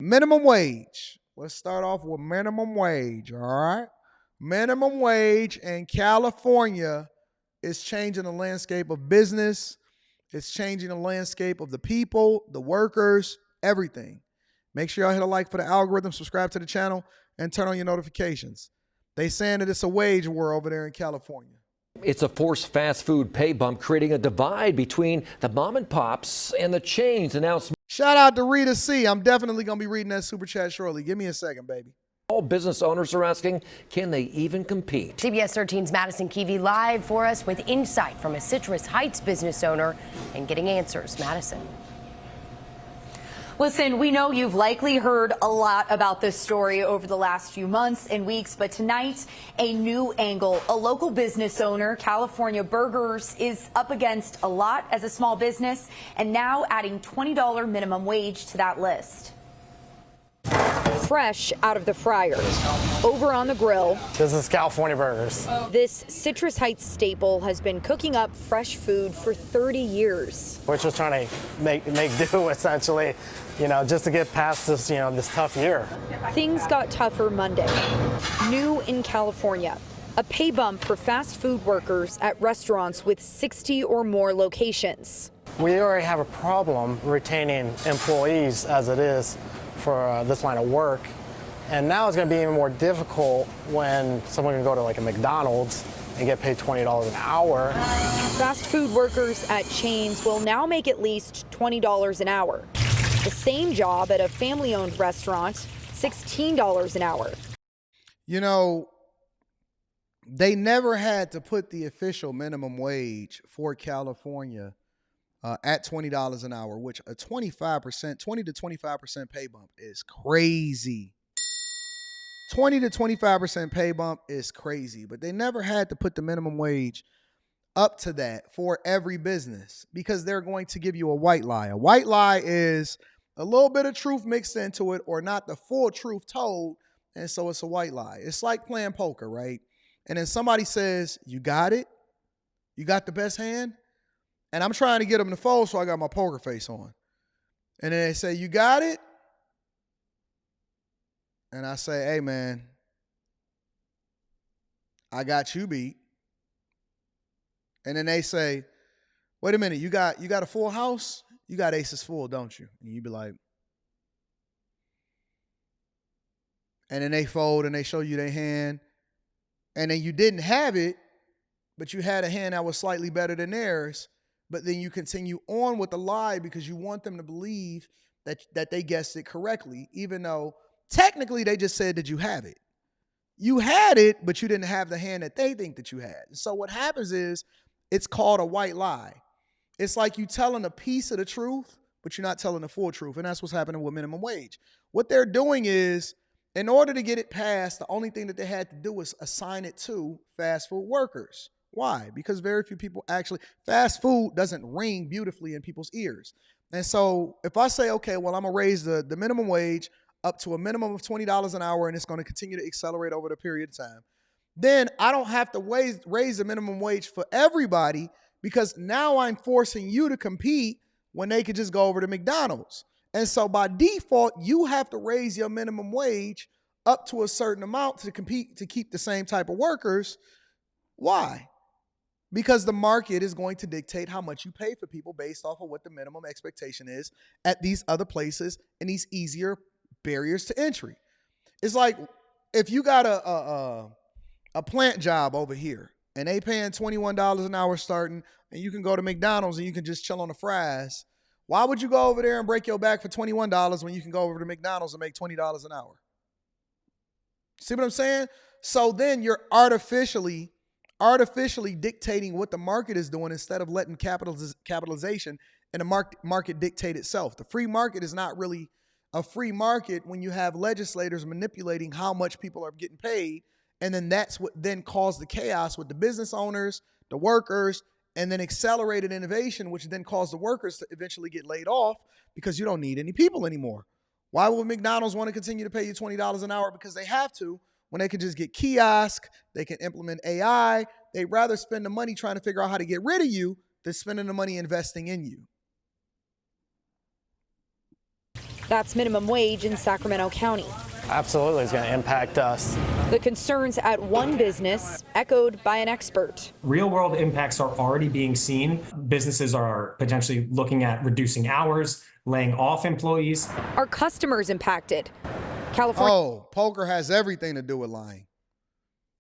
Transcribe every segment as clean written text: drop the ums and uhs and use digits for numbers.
Minimum wage. Let's start off with minimum wage, all right? Minimum wage in California is changing the landscape of business. It's changing the landscape of the people, the workers, everything. Make sure y'all hit a like for the algorithm, subscribe to the channel, and turn on your notifications. They saying that it's a wage war over there in California. It's a forced fast food pay bump, creating a divide between the mom and pops and the chains. Announced. Shout out to Rita C. I'm definitely going to be reading that super chat shortly. Give me a second, baby. All business owners are asking, can they even compete? CBS 13's Madison Keevy live for us with insight from a Citrus Heights business owner and getting answers. Madison. Listen, we know you've likely heard a lot about this story over the last few months and weeks, but tonight, a new angle. A local business owner, California Burgers, is up against a lot as a small business and now adding $20 minimum wage to that list. Fresh out of the fryer, over on the grill. This is California Burgers. This Citrus Heights staple has been cooking up fresh food for 30 years. We're just trying to make do, essentially, just to get past this, this tough year. Things got tougher Monday. New in California, a pay bump for fast food workers at restaurants with 60 or more locations. We already have a problem retaining employees as it is for this line of work. And now it's going to be even more difficult when someone can go to like a McDonald's and get paid $20 an hour. Fast food workers at chains will now make at least $20 an hour. The same job at a family-owned restaurant, $16 an hour. They never had to put the official minimum wage for California at $20 an hour, which a 20 to 25% pay bump is crazy. 20 to 25% pay bump is crazy, but they never had to put the minimum wage up to that for every business because they're going to give you a white lie. A white lie is a little bit of truth mixed into it or not the full truth told, and so it's a white lie. It's like playing poker, right? And then somebody says, you got it? You got the best hand? And I'm trying to get them to fold, so I got my poker face on. And then they say, you got it? And I say, hey, man, I got you beat. And then they say, wait a minute, you got a full house? You got aces full, don't you? And you be like, and then they fold and they show you their hand. And then you didn't have it, but you had a hand that was slightly better than theirs. But then you continue on with the lie because you want them to believe that they guessed it correctly, even though technically they just said that you have it. You had it, but you didn't have the hand that they think that you had. So what happens is it's called a white lie. It's like you telling a piece of the truth, but you're not telling the full truth. And that's what's happening with minimum wage. What they're doing is, in order to get it passed, the only thing that they had to do was assign it to fast food workers. Why? Because very few people actually, fast food doesn't ring beautifully in people's ears. And so if I say, okay, well, I'm going to raise the minimum wage up to a minimum of $20 an hour, and it's going to continue to accelerate over the period of time, then I don't have to raise the minimum wage for everybody because now I'm forcing you to compete when they could just go over to McDonald's. And so by default, you have to raise your minimum wage up to a certain amount to compete, to keep the same type of workers. Why? Because the market is going to dictate how much you pay for people based off of what the minimum expectation is at these other places and these easier barriers to entry. It's like if you got a plant job over here and they paying $21 an hour starting, and you can go to McDonald's and you can just chill on the fries. Why would you go over there and break your back for $21 when you can go over to McDonald's and make $20 an hour? See what I'm saying? So then you're artificially dictating what the market is doing instead of letting capitalization and the market dictate itself. The free market is not really a free market when you have legislators manipulating how much people are getting paid, and then that's what then caused the chaos with the business owners, the workers, and then accelerated innovation, which then caused the workers to eventually get laid off because you don't need any people anymore. Why would McDonald's want to continue to pay you $20 an hour? Because they have to, when they can just get kiosk, they can implement AI. They'd rather spend the money trying to figure out how to get rid of you than spending the money investing in you. That's minimum wage in Sacramento County. Absolutely, it's going to impact us. The concerns at one business echoed by an expert. Real-world impacts are already being seen. Businesses are potentially looking at reducing hours, laying off employees. Are customers impacted? California. Oh, poker has everything to do with lying.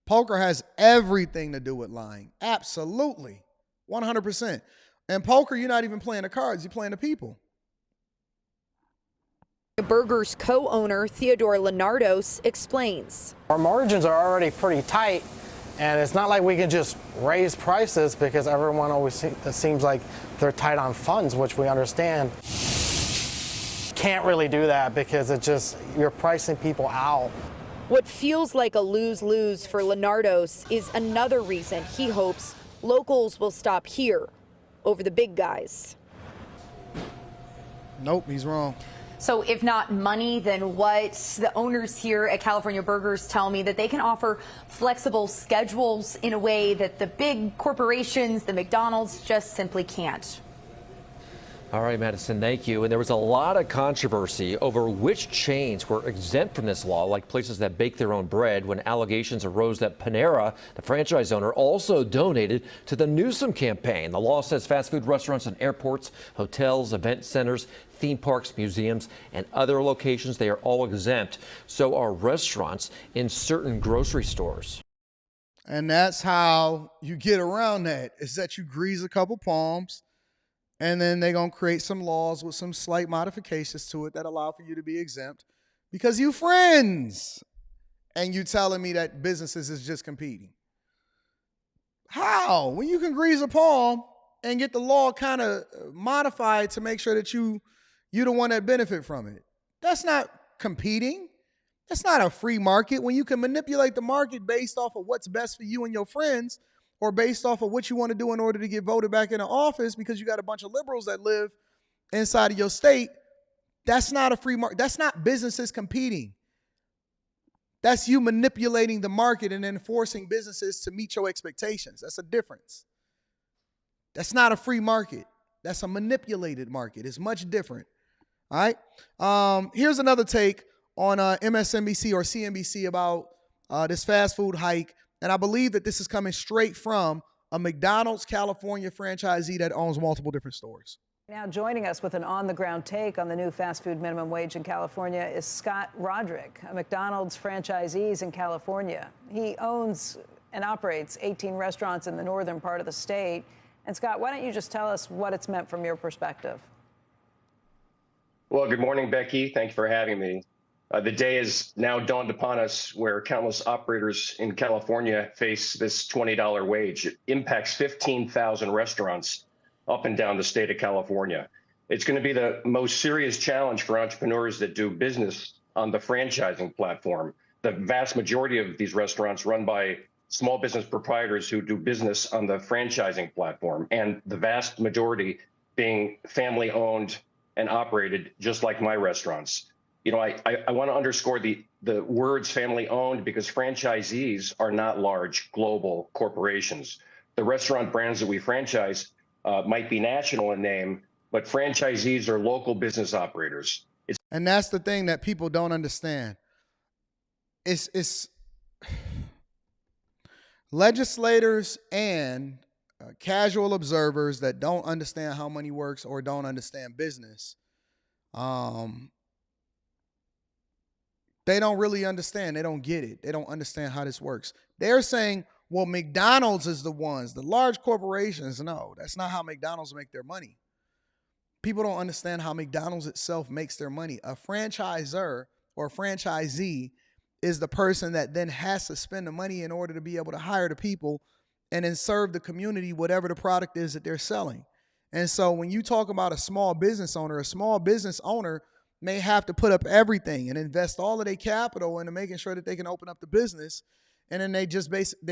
Poker has everything to do with lying. Absolutely. 100%. And poker, you're not even playing the cards, you're playing the people. Burger's co-owner Theodore Lenardos explains. Our margins are already pretty tight, and it's not like we can just raise prices because everyone always it seems like they're tight on funds, which we understand. Can't really do that because it just, you're pricing people out. What feels like a lose-lose for Lenardos is another reason he hopes locals will stop here over the big guys. Nope, he's wrong. So if not money, then what? The owners here at California Burgers tell me that they can offer flexible schedules in a way that the big corporations, the McDonald's, just simply can't. All right, Madison, thank you. And there was a lot of controversy over which chains were exempt from this law, like places that bake their own bread, when allegations arose that Panera, the franchise owner, also donated to the Newsom campaign. The law says fast food restaurants and airports, hotels, event centers, theme parks, museums, and other locations, they are all exempt. So are restaurants in certain grocery stores. And that's how you get around that, is that you grease a couple palms, and then they're going to create some laws with some slight modifications to it that allow for you to be exempt because you friends. And you telling me that businesses is just competing. How? When you can grease a palm and get the law kind of modified to make sure that you're the one that benefit from it. That's not competing. That's not a free market. When you can manipulate the market based off of what's best for you and your friends, or based off of what you want to do in order to get voted back into office because you got a bunch of liberals that live inside of your state, that's not a free market. That's not businesses competing. That's you manipulating the market and then forcing businesses to meet your expectations. That's a difference. That's not a free market. That's a manipulated market. It's much different. All right. Here's another take on MSNBC or CNBC about this fast food hike. And I believe that this is coming straight from a McDonald's California franchisee that owns multiple different stores. Now joining us with an on-the-ground take on the new fast food minimum wage in California is Scott Roderick, a McDonald's franchisee in California. He owns and operates 18 restaurants in the northern part of the state. And Scott, why don't you just tell us what it's meant from your perspective? Well, good morning, Becky. Thank you for having me. The day has now dawned upon us where countless operators in California face this $20 wage. It impacts 15,000 restaurants up and down the state of California. It's going to be the most serious challenge for entrepreneurs that do business on the franchising platform. The vast majority of these restaurants run by small business proprietors who do business on the franchising platform, and the vast majority being family owned and operated, just like my restaurants. You know, I want to underscore the words family owned because franchisees are not large global corporations. The restaurant brands that we franchise might be national in name, but franchisees are local business operators. And that's the thing that people don't understand. It's legislators and casual observers that don't understand how money works or don't understand business. They don't really understand. They don't get it. They don't understand how this works. They're saying, well, McDonald's is the ones, the large corporations. No, that's not how McDonald's make their money. People don't understand how McDonald's itself makes their money. A franchisor or franchisee is the person that then has to spend the money in order to be able to hire the people and then serve the community whatever the product is that they're selling. And so when you talk about a small business owner may have to put up everything and invest all of their capital into making sure that they can open up the business. And then they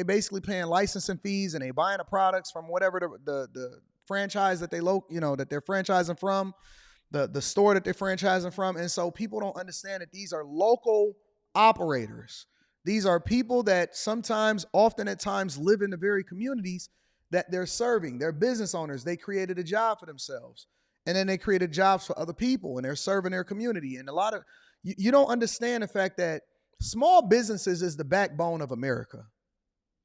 basically paying licensing fees and they buying the products from whatever the franchise that that they're franchising from, the store that they're franchising from. And so people don't understand that these are local operators. These are people that often at times live in the very communities that they're serving. They're business owners. They created a job for themselves. and then they created jobs for other people, and they're serving their community. And a lot of you don't understand the fact that small businesses is the backbone of America.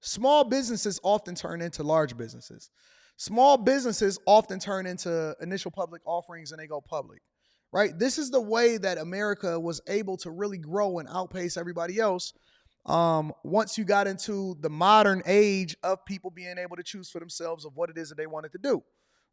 Small businesses often turn into large businesses. Small businesses often turn into initial public offerings and they go public, right? This is the way that America was able to really grow and outpace everybody else. Once you got into the modern age of people being able to choose for themselves of what it is that they wanted to do,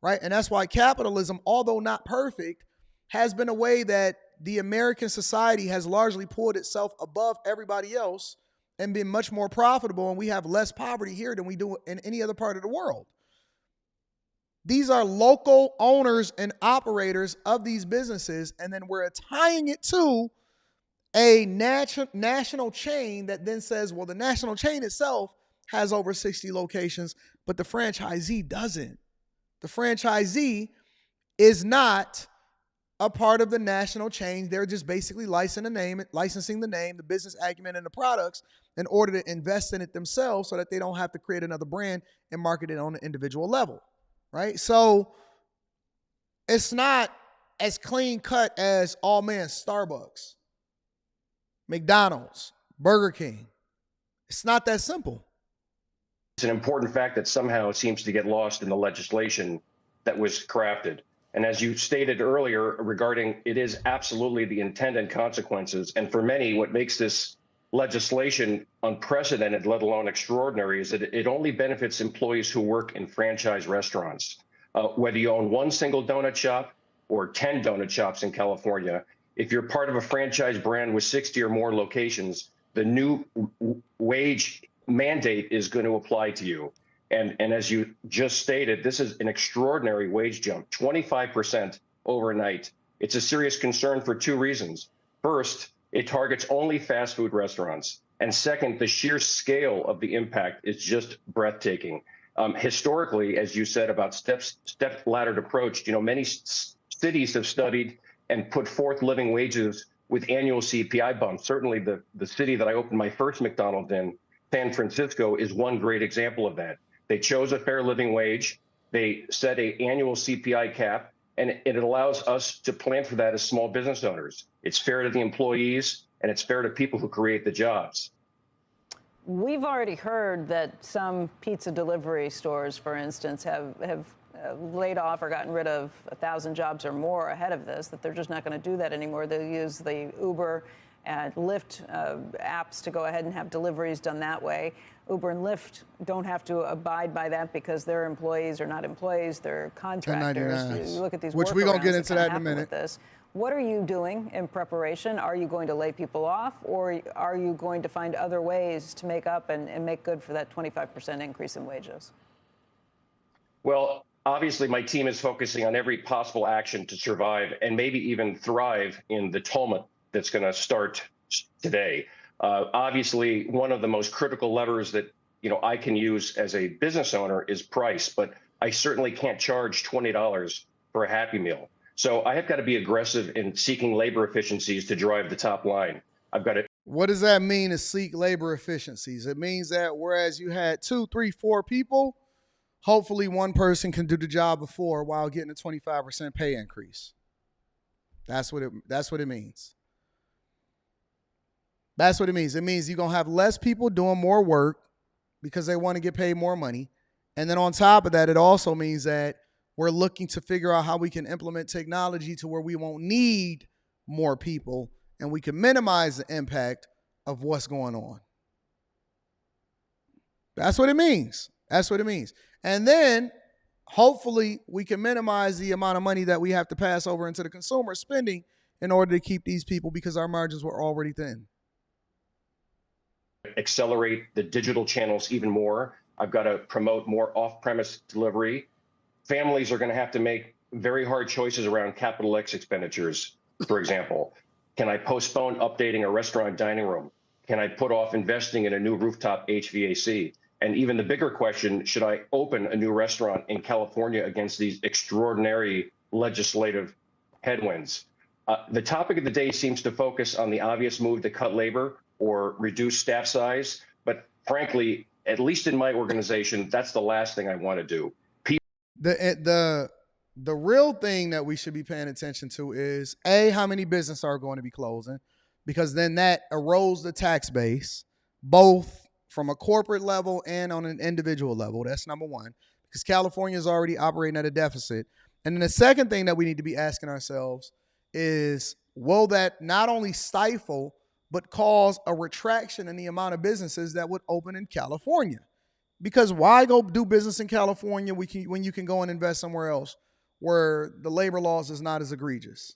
right? And that's why capitalism, although not perfect, has been a way that the American society has largely pulled itself above everybody else and been much more profitable, and we have less poverty here than we do in any other part of the world. These are local owners and operators of these businesses, and then we're tying it to a national chain that then says, well, the national chain itself has over 60 locations, but the franchisee doesn't. The franchisee is not a part of the national chain. They're just basically licensing the name, the business acumen, and the products in order to invest in it themselves so that they don't have to create another brand and market it on an individual level, right? So it's not as clean cut as, oh man, Starbucks, McDonald's, Burger King. It's not that simple. It's an important fact that somehow seems to get lost in the legislation that was crafted. And as you stated earlier regarding, it is absolutely the intent and consequences. And for many, what makes this legislation unprecedented, let alone extraordinary, is that it only benefits employees who work in franchise restaurants. Whether you own one single donut shop or 10 donut shops in California, if you're part of a franchise brand with 60 or more locations, the new wage mandate is going to apply to you. And as you just stated, this is an extraordinary wage jump, 25% overnight. It's a serious concern for two reasons. First, it targets only fast food restaurants. And second, the sheer scale of the impact is just breathtaking. Historically, as you said about step-laddered approach, many cities have studied and put forth living wages with annual CPI bumps. Certainly the city that I opened my first McDonald's in, San Francisco, is one great example of that. They chose a fair living wage. They set an annual CPI cap, and it allows us to plan for that as small business owners. It's fair to the employees, and it's fair to people who create the jobs. We've already heard that some pizza delivery stores, for instance, have laid off or gotten rid of 1,000 jobs or more ahead of this, that they're just not going to do that anymore. They'll use the Uber and Lyft apps to go ahead and have deliveries done that way. Uber and Lyft don't have to abide by that because their employees are not employees, they're contractors. You look at these, which we're going to get into that in a minute. What are you doing in preparation? Are you going to lay people off, or are you going to find other ways to make up and make good for that 25% increase in wages? Well, obviously, my team is focusing on every possible action to survive and maybe even thrive in the tumult that's going to start today. Obviously, one of the most critical levers that I can use as a business owner is price, but I certainly can't charge $20 for a Happy Meal. So I have got to be aggressive in seeking labor efficiencies to drive the top line. I've got to. What does that mean to seek labor efficiencies? It means that whereas you had 2, 3, 4 people, hopefully one person can do the job before while getting a 25% pay increase. That's what it means. That's what it means. It means you're going to have less people doing more work because they want to get paid more money. And then on top of that, it also means that we're looking to figure out how we can implement technology to where we won't need more people and we can minimize the impact of what's going on. That's what it means. That's what it means. And then hopefully we can minimize the amount of money that we have to pass over into the consumer spending in order to keep these people because our margins were already thin. Accelerate the digital channels even more. I've got to promote more off-premise delivery. Families are going to have to make very hard choices around capital X expenditures. For example, can I postpone updating a restaurant dining room? Can I put off investing in a new rooftop HVAC? And even the bigger question, should I open a new restaurant in California against these extraordinary legislative headwinds? The topic of the day seems to focus on the obvious move to cut labor or reduce staff size. But frankly, at least in my organization, that's the last thing I want to do. The The real thing that we should be paying attention to is A, how many businesses are going to be closing, because then that erodes the tax base, both from a corporate level and on an individual level. That's number one, because California is already operating at a deficit. And then the second thing that we need to be asking ourselves is, will that not only stifle, but cause a retraction in the amount of businesses that would open in California? Because why go do business in California when you can go and invest somewhere else where the labor laws is not as egregious?